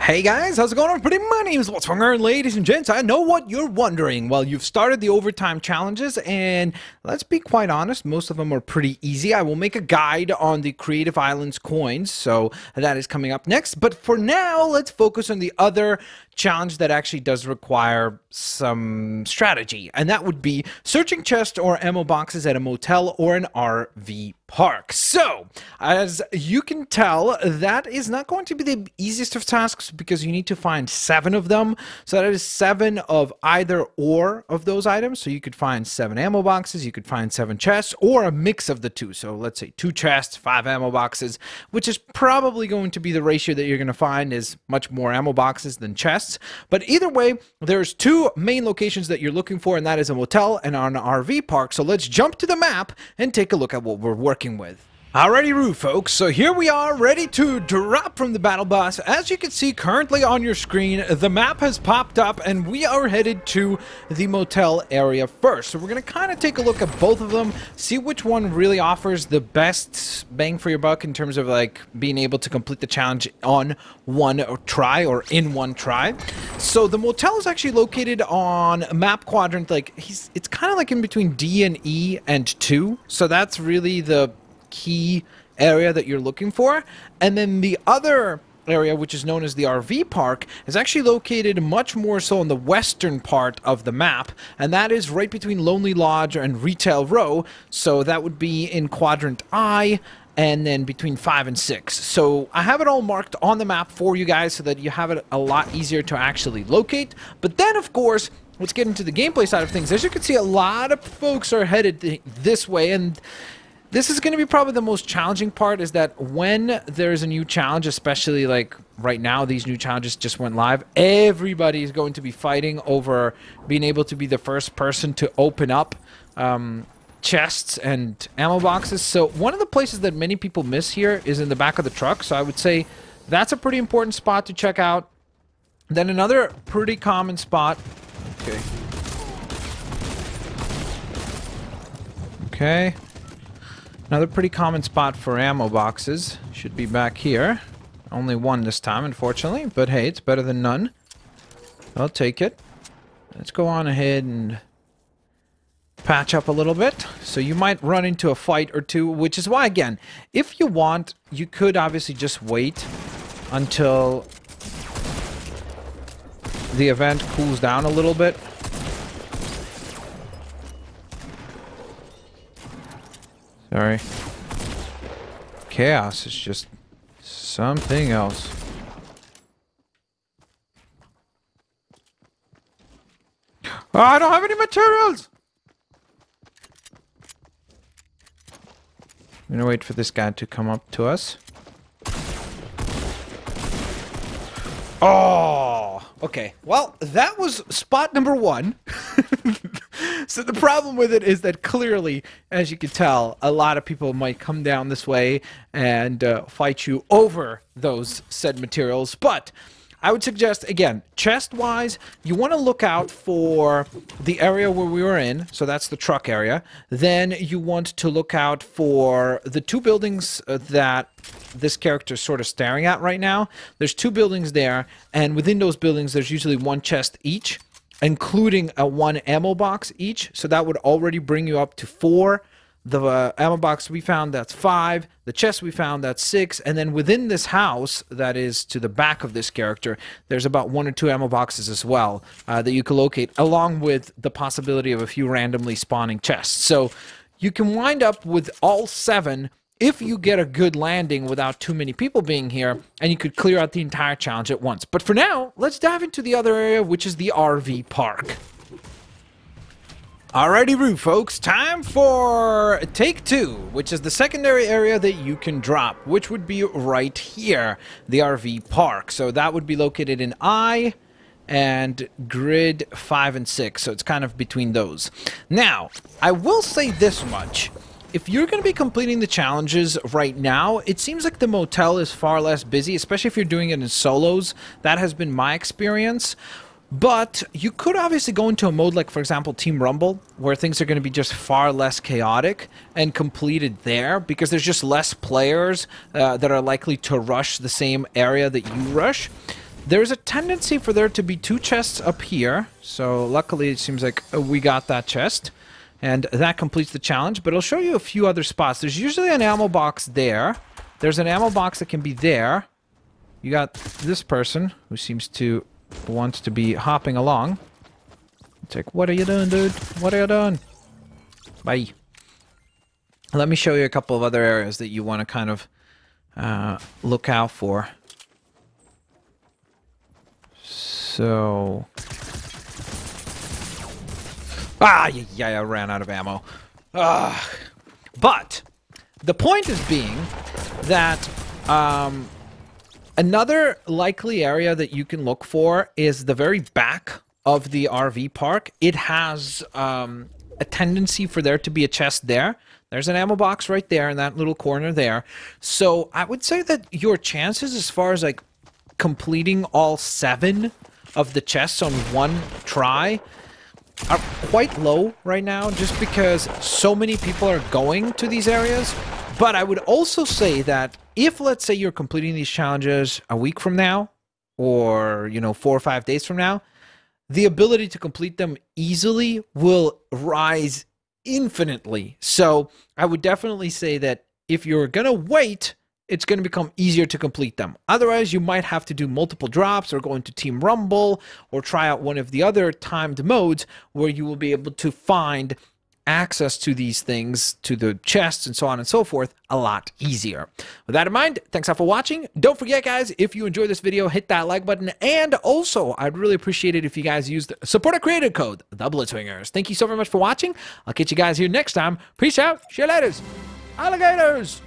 Hey guys, how's it going everybody? My name is Blitzwinger, and ladies and gents, I know what you're wondering. Well, you've started the overtime challenges, and let's be quite honest, most of them are pretty easy. I will make a guide on the Creative Islands coins, so that is coming up next. But for now, let's focus on the other challenge that actually does require some strategy, and that would be searching chests or ammo boxes at a motel or an RV park. So, as you can tell, that is not going to be the easiest of tasks because you need to find 7 of them. So that is 7 of either or of those items. So you could find 7 ammo boxes, you could find 7 chests, or a mix of the two. So let's say 2 chests, 5 ammo boxes, which is probably going to be the ratio that you're going to find is much more ammo boxes than chests. But either way, there's 2 main locations that you're looking for, and that is a motel and an RV park. So let's jump to the map and take a look at what we're working with. Alrighty, Roo, folks, so here we are ready to drop from the battle bus. As you can see currently on your screen, the map has popped up and we are headed to the motel area first. So we're going to kind of take a look at both of them, see which one really offers the best bang for your buck in terms of like being able to complete the challenge on one try or in one try. So the motel is actually located on map quadrant, like it's kind of like in between D and E and 2. So that's really the key area that you're looking for. And then the other area, which is known as the RV park, is actually located much more so in the western part of the map, and that is right between Lonely Lodge and Retail Row. So that would be in quadrant I, and then between 5 and 6. So I have it all marked on the map for you guys so that you have it a lot easier to actually locate. But then, of course, let's get into the gameplay side of things. As you can see, a lot of folks are headed this way, and this is going to be probably the most challenging part, is that when there's a new challenge, especially like right now, these new challenges just went live, everybody is going to be fighting over being able to be the first person to open up chests and ammo boxes. So one of the places that many people miss here is in the back of the truck. So I would say that's a pretty important spot to check out. Then another pretty common spot. Okay. Another pretty common spot for ammo boxes should be back here. Only one this time, unfortunately, but hey, it's better than none. I'll take it. Let's go on ahead and patch up a little bit. So you might run into a fight or two, which is why, again, if you want, you could obviously just wait until the event cools down a little bit. Sorry. Chaos is just something else. Oh, I don't have any materials! I'm gonna wait for this guy to come up to us. Oh! Okay, well, that was spot number 1. So the problem with it is that clearly, as you can tell, a lot of people might come down this way and fight you over those said materials. But I would suggest, again, chest-wise, you want to look out for the area where we were in. So that's the truck area. Then you want to look out for the 2 buildings that this character is sort of staring at right now. There's 2 buildings there, and within those buildings, there's usually 1 chest each, including a 1 ammo box each. So that would already bring you up to 4. The ammo box we found, that's 5. The chest we found, that's 6. And then within this house, that is to the back of this character, there's about 1 or 2 ammo boxes as well that you can locate, along with the possibility of a few randomly spawning chests. So you can wind up with all 7 if you get a good landing without too many people being here, and you could clear out the entire challenge at once. But for now, let's dive into the other area, which is the RV park. Alrighty, Roo, folks, time for take 2, which is the secondary area that you can drop, which would be right here, the RV park. So that would be located in I and grid 5 and 6, so it's kind of between those. Now, I will say this much. If you're going to be completing the challenges right now, it seems like the motel is far less busy, especially if you're doing it in solos. That has been my experience. But you could obviously go into a mode like, for example, Team Rumble, where things are going to be just far less chaotic and completed there, because there's just less players that are likely to rush the same area that you rush. There's a tendency for there to be 2 chests up here. So luckily it seems like we got that chest. And that completes the challenge. But I'll show you a few other spots. There's usually an ammo box there. There's an ammo box that can be there. You got this person who seems to want to be hopping along. It's like, what are you doing, dude? What are you doing? Bye. Let me show you a couple of other areas that you want to kind of look out for. So... yeah, I ran out of ammo. But the point is being that another likely area that you can look for is the very back of the RV park. It has a tendency for there to be a chest there. There's an ammo box right there in that little corner there. So I would say that your chances as far as like completing all 7 of the chests on one try are quite low right now, just because so many people are going to these areas. But I would also say that if, let's say, you're completing these challenges a week from now, or, you know, 4 or 5 days from now, the ability to complete them easily will rise infinitely. So I would definitely say that if you're gonna wait, it's going to become easier to complete them. Otherwise, you might have to do multiple drops or go into Team Rumble or try out one of the other timed modes where you will be able to find access to these things, to the chests and so on and so forth, a lot easier. With that in mind, thanks all for watching. Don't forget, guys, if you enjoyed this video, hit that like button. And also, I'd really appreciate it if you guys used the supporter creator code, THEBLITZWINGERZZ. Thank you so very much for watching. I'll catch you guys here next time. Peace out. See you later. Alligators.